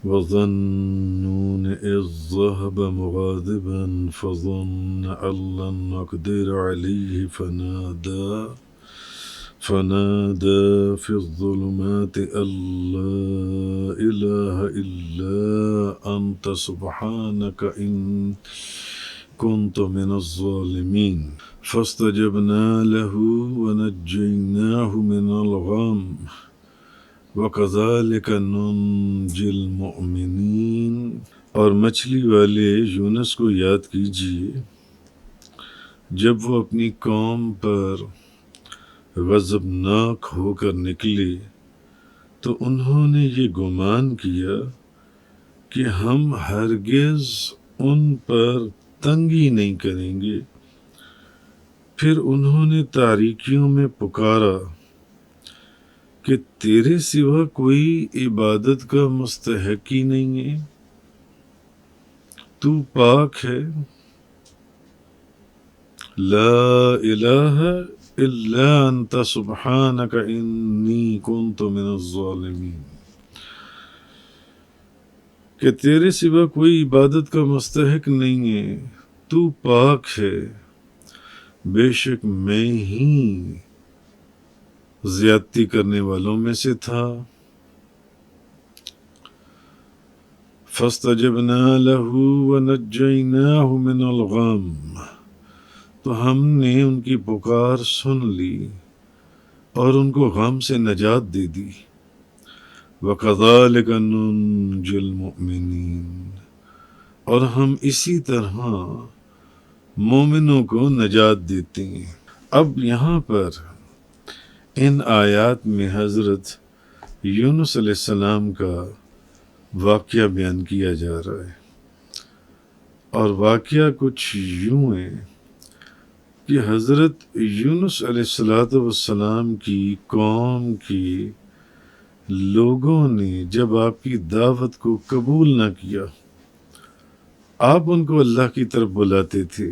وظنون إذ ذهب مغاضبا فظن أن لن نقدر عليه فنادى في الظلمات أن لا إله إلا أنت سبحانك إني كنت من الظالمين فاستجبنا له ونجيناه من الغم وَكَذَلِكَ نُنْجِي الْمُؤْمِنِينَ۔ اور مچھلی والے یونس کو یاد کیجیے جب وہ اپنی قوم پر غضبناک ہو کر نکلے تو انہوں نے یہ گمان کیا کہ ہم ہرگز ان پر تنگی نہیں کریں گے۔ پھر انہوں نے تاریکیوں میں پکارا کہ تیرے سوا کوئی عبادت کا مستحق ہی نہیں ہے، تو پاک ہے، لا الہ الا انت سبحانک انی کنت من الظالمین، کہ تیرے سوا کوئی عبادت کا مستحق نہیں ہے، تو پاک ہے، بے شک میں ہی زیادتی کرنے والوں میں سے تھا۔ فَاسْتَجَبْنَا لَهُ وَنَجَّيْنَاهُ مِنَ الْغَمِّ، تو ہم نے ان کی پکار سن لی اور ان کو غم سے نجات دے دی۔ وَكَذَلِكَ نُنْجِي الْمُؤْمِنِينَ، اور ہم اسی طرح مومنوں کو نجات دیتے ہیں۔ اب یہاں پر ان آیات میں حضرت یونس علیہ السلام کا واقعہ بیان کیا جا رہا ہے، اور واقعہ کچھ یوں ہے کہ حضرت یونس علیہ السلام کی قوم کی لوگوں نے جب آپ کی دعوت کو قبول نہ کیا، آپ ان کو اللہ کی طرف بلاتے تھے،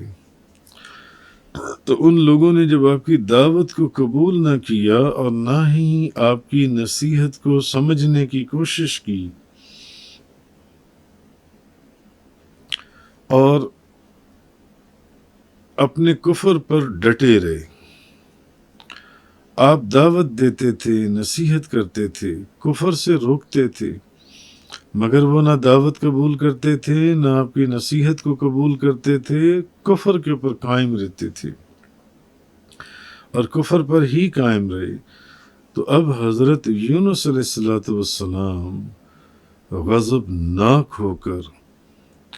تو ان لوگوں نے جب آپ کی دعوت کو قبول نہ کیا اور نہ ہی آپ کی نصیحت کو سمجھنے کی کوشش کی، اور اپنے کفر پر ڈٹے رہے۔ آپ دعوت دیتے تھے، نصیحت کرتے تھے، کفر سے روکتے تھے، مگر وہ نہ دعوت قبول کرتے تھے، نہ آپ کی نصیحت کو قبول کرتے تھے، کفر کے اوپر قائم رہتے تھے اور کفر پر ہی قائم رہے۔ تو اب حضرت یونس علیہ السلام غضبناک ہو کر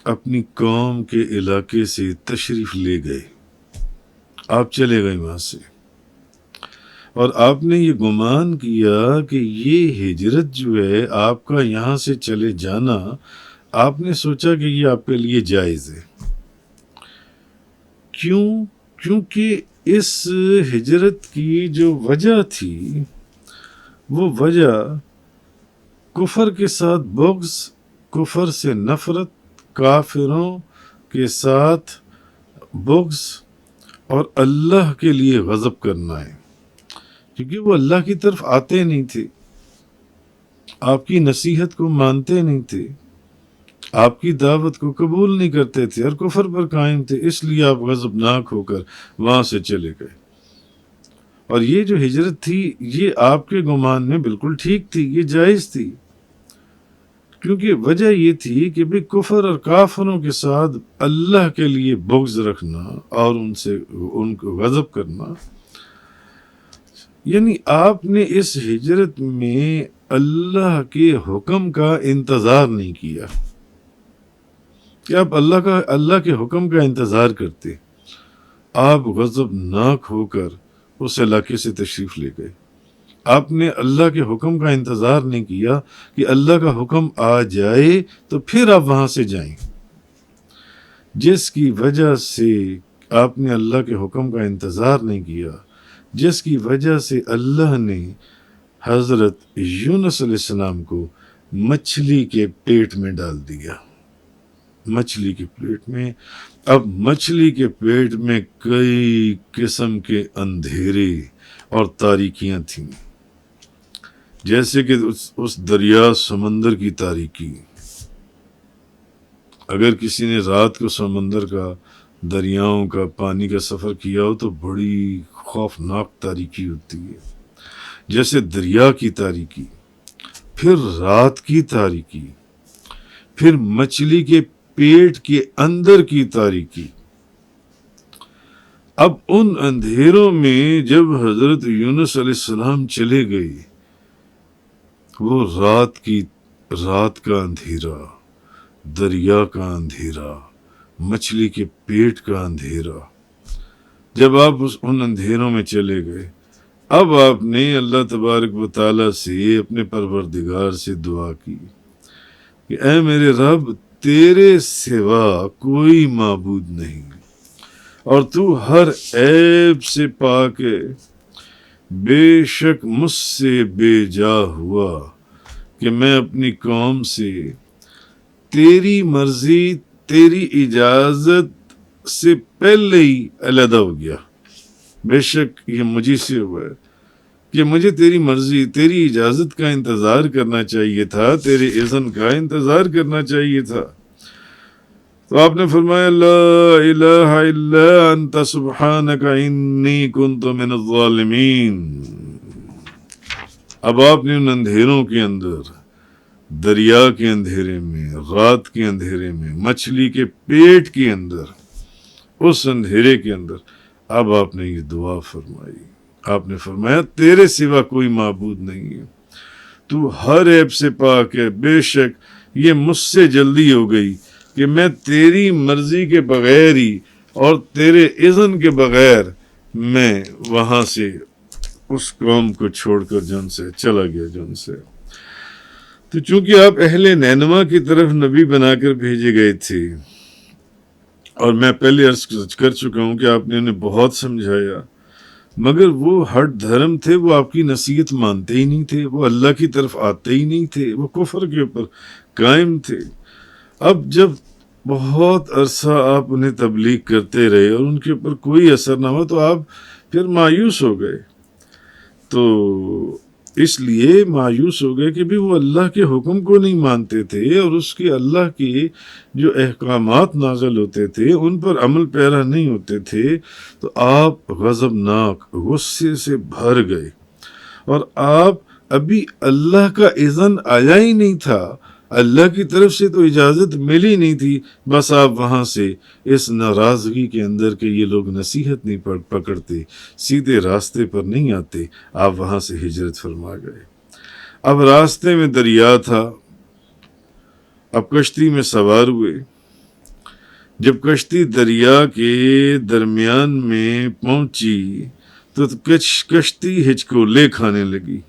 اپنی قوم کے علاقے سے تشریف لے گئے، آپ چلے گئے وہاں سے، اور آپ نے یہ گمان کیا کہ یہ ہجرت جو ہے آپ کا یہاں سے چلے جانا، آپ نے سوچا کہ یہ آپ کے لیے جائز ہے۔ کیونکہ اس ہجرت کی جو وجہ تھی، وہ وجہ کفر کے ساتھ بغض، کفر سے نفرت، کافروں کے ساتھ بغض اور اللہ کے لیے غضب کرنا ہے، کیونکہ وہ اللہ کی طرف آتے نہیں تھے، آپ کی نصیحت کو مانتے نہیں تھے، آپ کی دعوت کو قبول نہیں کرتے تھے اور کفر پر قائم تھے، اس لیے آپ غضبناک ہو کر وہاں سے چلے گئے۔ اور یہ جو ہجرت تھی، یہ آپ کے گمان میں بالکل ٹھیک تھی، یہ جائز تھی، کیونکہ وجہ یہ تھی کہ بھی کفر اور کافروں کے ساتھ اللہ کے لیے بغض رکھنا اور ان کو غضب کرنا، یعنی آپ نے اس ہجرت میں اللہ کے حکم کا انتظار نہیں کیا کہ آپ اللہ کے حکم کا انتظار کرتے، آپ غضبناک ہو کر اس علاقے سے تشریف لے گئے۔ آپ نے اللہ کے حکم کا انتظار نہیں کیا کہ اللہ کا حکم آ جائے تو پھر آپ وہاں سے جائیں، جس کی وجہ سے آپ نے اللہ کے حکم کا انتظار نہیں کیا، جس کی وجہ سے اللہ نے حضرت یونس علیہ السلام کو مچھلی کے پیٹ میں ڈال دیا، مچھلی کے پیٹ میں۔ اب مچھلی کے پیٹ میں کئی قسم کے اندھیرے اور تاریکیاں تھیں، جیسے کہ اس دریا سمندر کی تاریکی، اگر کسی نے رات کو سمندر کا، دریاؤں کا، پانی کا سفر کیا ہو تو بڑی خوفناک تاریکی ہوتی ہے، جیسے دریا کی تاریکی، پھر رات کی تاریکی، پھر مچھلی کے پیٹ کے اندر کی تاریکی۔ اب ان اندھیروں میں جب حضرت یونس علیہ السلام چلے گئے، وہ رات کا اندھیرا، دریا کا اندھیرا، مچھلی کے پیٹ کا اندھیرا، جب آپ ان اندھیروں میں چلے گئے، اب آپ نے اللہ تبارک و تعالیٰ سے، اپنے پروردگار سے دعا کی کہ اے میرے رب، تیرے سوا کوئی معبود نہیں، اور تو ہر عیب سے پاک ہے، بے شک مجھ سے بے جا ہوا کہ میں اپنی قوم سے تیری مرضی، تیری اجازت سے پہلے ہی علیحدہ ہو گیا۔ بے شک یہ مجھے سے ہوا ہے کہ مجھے تیری مرضی، تیری اجازت کا انتظار کرنا چاہیے تھا، تیرے اذن کا انتظار کرنا چاہیے تھا۔ تو آپ نے فرمایا لا الہ الا انت سبحانک انی کنت من الظالمین۔ اب آپ نے ان اندھیروں کے اندر، دریا کے اندھیرے میں، رات کے اندھیرے میں، مچھلی کے پیٹ کے اندر، اس اندھیرے کے اندر، اب آپ نے یہ دعا فرمائی۔ آپ نے فرمایا تیرے سوا کوئی معبود نہیں ہے، تو ہر عیب سے پاک ہے، بے شک یہ مجھ سے جلدی ہو گئی کہ میں تیری مرضی کے بغیر ہی اور تیرے اذن کے بغیر میں وہاں سے اس قوم کو چھوڑ کر جن سے چلا گیا جن سے۔ تو چونکہ آپ اہل نینوا کی طرف نبی بنا کر بھیجے گئے تھے، اور میں پہلے عرض کر چکا ہوں کہ آپ نے انہیں بہت سمجھایا، مگر وہ ہٹ دھرم تھے، وہ آپ کی نصیحت مانتے ہی نہیں تھے، وہ اللہ کی طرف آتے ہی نہیں تھے، وہ کفر کے اوپر قائم تھے۔ اب جب بہت عرصہ آپ انہیں تبلیغ کرتے رہے اور ان کے اوپر کوئی اثر نہ ہوا تو آپ پھر مایوس ہو گئے۔ تو اس لیے مایوس ہو گئے کہ بھی وہ اللہ کے حکم کو نہیں مانتے تھے، اور اس کے اللہ کے جو احکامات نازل ہوتے تھے ان پر عمل پیرا نہیں ہوتے تھے، تو آپ غضبناک غصے سے بھر گئے، اور آپ ابھی اللہ کا اذن آیا ہی نہیں تھا، اللہ کی طرف سے تو اجازت ملی نہیں تھی، بس آپ وہاں سے اس ناراضگی کے اندر کہ یہ لوگ نصیحت نہیں پکڑتے، سیدھے راستے پر نہیں آتے، آپ وہاں سے ہجرت فرما گئے۔ اب راستے میں دریا تھا، اب کشتی میں سوار ہوئے۔ جب کشتی دریا کے درمیان میں پہنچی تو کشتی ہچکولے کھانے لگی۔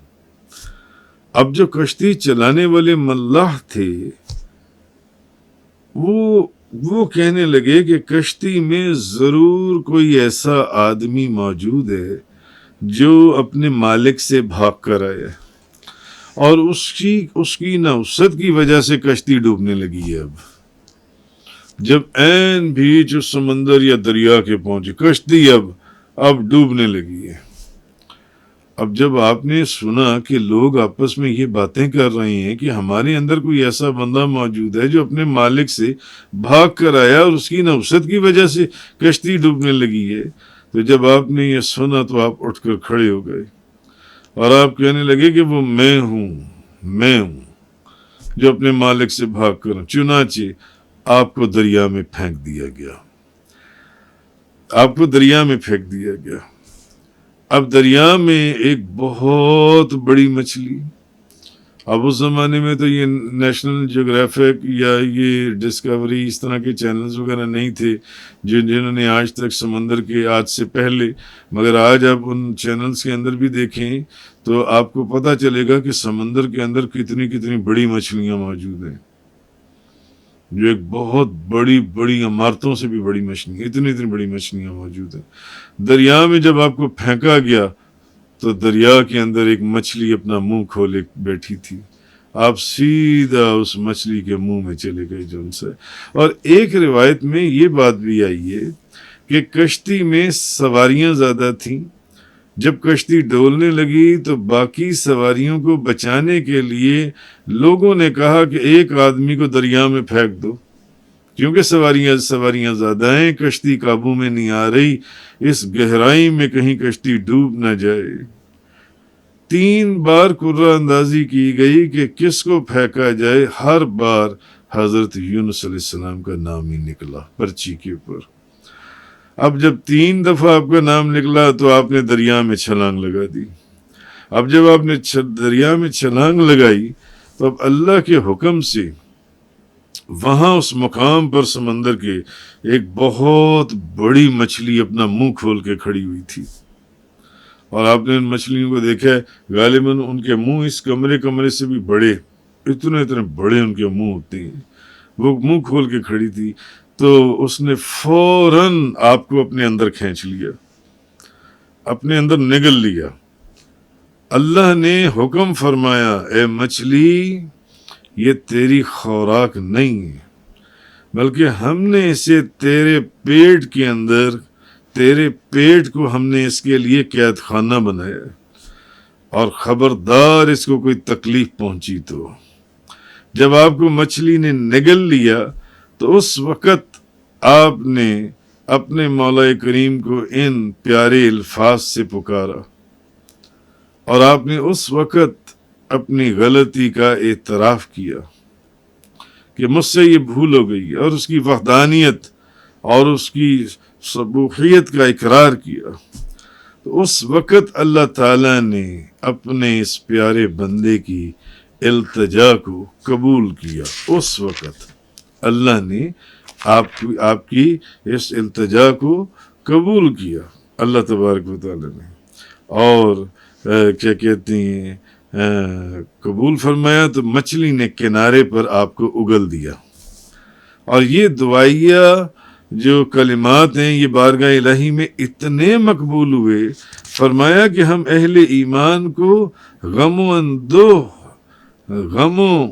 اب جو کشتی چلانے والے ملاح تھے وہ کہنے لگے کہ کشتی میں ضرور کوئی ایسا آدمی موجود ہے جو اپنے مالک سے بھاگ کر آیا ہے، اور اس کی نحوست کی وجہ سے کشتی ڈوبنے لگی ہے۔ اب جب عین بیچ اس سمندر یا دریا کے پہنچے، کشتی اب ڈوبنے لگی ہے۔ اب جب آپ نے سنا کہ لوگ آپس میں یہ باتیں کر رہے ہیں کہ ہمارے اندر کوئی ایسا بندہ موجود ہے جو اپنے مالک سے بھاگ کر آیا اور اس کی نحوست کی وجہ سے کشتی ڈوبنے لگی ہے، تو جب آپ نے یہ سنا تو آپ اٹھ کر کھڑے ہو گئے اور آپ کہنے لگے کہ وہ میں ہوں جو اپنے مالک سے بھاگ کر، چنانچہ آپ کو دریا میں پھینک دیا گیا۔ اب دریا میں ایک بہت بڑی مچھلی، اب اس زمانے میں تو یہ نیشنل جیوگرافک یا یہ ڈسکوری اس طرح کے چینلز وغیرہ نہیں تھے جنہوں نے آج تک سمندر کے، آج سے پہلے، مگر آج آپ ان چینلز کے اندر بھی دیکھیں تو آپ کو پتہ چلے گا کہ سمندر کے اندر کتنی بڑی مچھلیاں موجود ہیں، جو ایک بہت بڑی عمارتوں سے بھی بڑی مچھلیاں، اتنی بڑی مچھلیاں موجود ہیں۔ دریا میں جب آپ کو پھینکا گیا تو دریا کے اندر ایک مچھلی اپنا منہ کھولے بیٹھی تھی، آپ سیدھا اس مچھلی کے منہ میں چلے گئے جو ان سے۔ اور ایک روایت میں یہ بات بھی آئی ہے کہ کشتی میں سواریاں زیادہ تھیں، جب کشتی ڈولنے لگی تو باقی سواریوں کو بچانے کے لیے لوگوں نے کہا کہ ایک آدمی کو دریا میں پھینک دو، کیونکہ سواریاں زیادہ ہیں، کشتی قابو میں نہیں آ رہی، اس گہرائی میں کہیں کشتی ڈوب نہ جائے۔ 3 بار قرہ اندازی کی گئی کہ کس کو پھینکا جائے، ہر بار حضرت یونس علیہ السلام کا نام ہی نکلا پرچی کے اوپر۔ اب جب 3 دفعہ آپ کا نام نکلا تو آپ نے دریا میں چھلانگ لگا دی۔ اب جب آپ نے دریا میں چھلانگ لگائی تو اب اللہ کے حکم سے وہاں اس مقام پر سمندر کے ایک بہت بڑی مچھلی اپنا منہ کھول کے کھڑی ہوئی تھی، اور آپ نے ان مچھلیوں کو دیکھا ہے، غالباً ان کے منہ اس کمرے سے بھی بڑے، اتنے بڑے ان کے منہ ہوتے ہیں۔ وہ منہ کھول کے کھڑی تھی، تو اس نے فوراً آپ کو اپنے اندر کھینچ لیا، اپنے اندر نگل لیا۔ اللہ نے حکم فرمایا، اے مچھلی، یہ تیری خوراک نہیں ہے، بلکہ ہم نے اسے تیرے پیٹ کے اندر، تیرے پیٹ کو ہم نے اس کے لیے قید خانہ بنایا، اور خبردار اس کو کوئی تکلیف پہنچی تو۔ جب آپ کو مچھلی نے نگل لیا تو اس وقت آپ نے اپنے مولا کریم کو ان پیارے الفاظ سے پکارا، اور آپ نے اس وقت اپنی غلطی کا اعتراف کیا کہ مجھ سے یہ بھول ہو گئی، اور اس کی وحدانیت اور اس کی سبوحیت کا اقرار کیا۔ تو اس وقت اللہ تعالیٰ نے اپنے اس پیارے بندے کی التجا کو قبول کیا۔ اس وقت اللہ نے آپ کی اس التجا کو قبول کیا، اللہ تبارک و تعالیٰ نے، اور کیا کہتے ہیں، قبول فرمایا تو مچھلی نے کنارے پر آپ کو اگل دیا۔ اور یہ دعائیہ جو کلمات ہیں یہ بارگاہ الہی میں اتنے مقبول ہوئے، فرمایا کہ ہم اہل ایمان کو غموں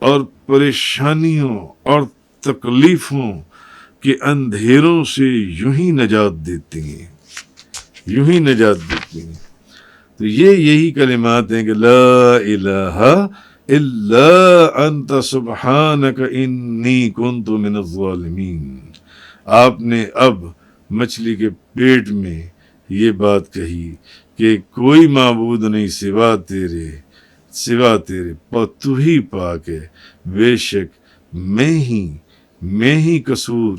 اور پریشانیوں اور تکلیفوں کے اندھیروں سے یوں ہی نجات دیتے ہیں، یوں ہی نجات دیتے ہیں۔ تو یہی کلمات ہیں کہ لا الہ الا انت سبحانک انی کنت من الظالمین۔ آپ نے اب مچھلی کے پیٹ میں یہ بات کہی کہ کوئی معبود نہیں سوا تیرے، تو ہی پاک ہے، بے شک میں ہی قصور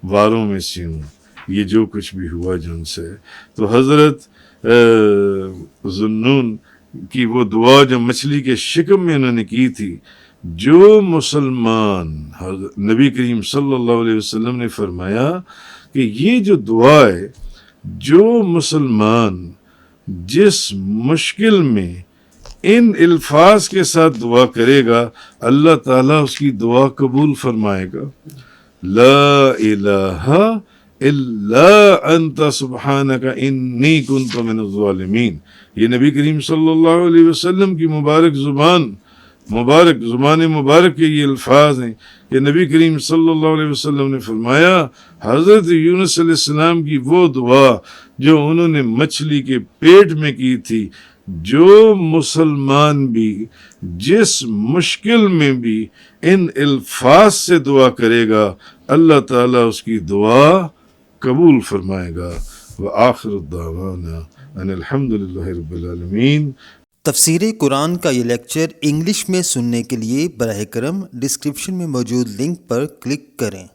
واروں میں سے ہوں، یہ جو کچھ بھی ہوا جن سے۔ تو حضرت ذوالنون کی وہ دعا جو مچھلی کے شکم میں انہوں نے کی تھی، جو مسلمان، نبی کریم صلی اللہ علیہ وسلم نے فرمایا کہ یہ جو دعا ہے، جو مسلمان جس مشکل میں ان الفاظ کے ساتھ دعا کرے گا، اللہ تعالیٰ اس کی دعا قبول فرمائے گا۔ لا الہ الا انت سبحانک انی کنت من الظالمین۔ یہ نبی کریم صلی اللہ علیہ وسلم کی زبان مبارک کے یہ الفاظ ہیں کہ نبی کریم صلی اللہ علیہ وسلم نے فرمایا، حضرت یونس علیہ السلام کی وہ دعا جو انہوں نے مچھلی کے پیٹ میں کی تھی، جو مسلمان بھی جس مشکل میں بھی ان الفاظ سے دعا کرے گا، اللہ تعالیٰ اس کی دعا قبول فرمائے گا۔ وآخر الدعوانا ان الحمدللہ رب العالمین۔ تفسیر قرآن کا یہ لیکچر انگلش میں سننے کے لیے براہ کرم ڈسکرپشن میں موجود لنک پر کلک کریں۔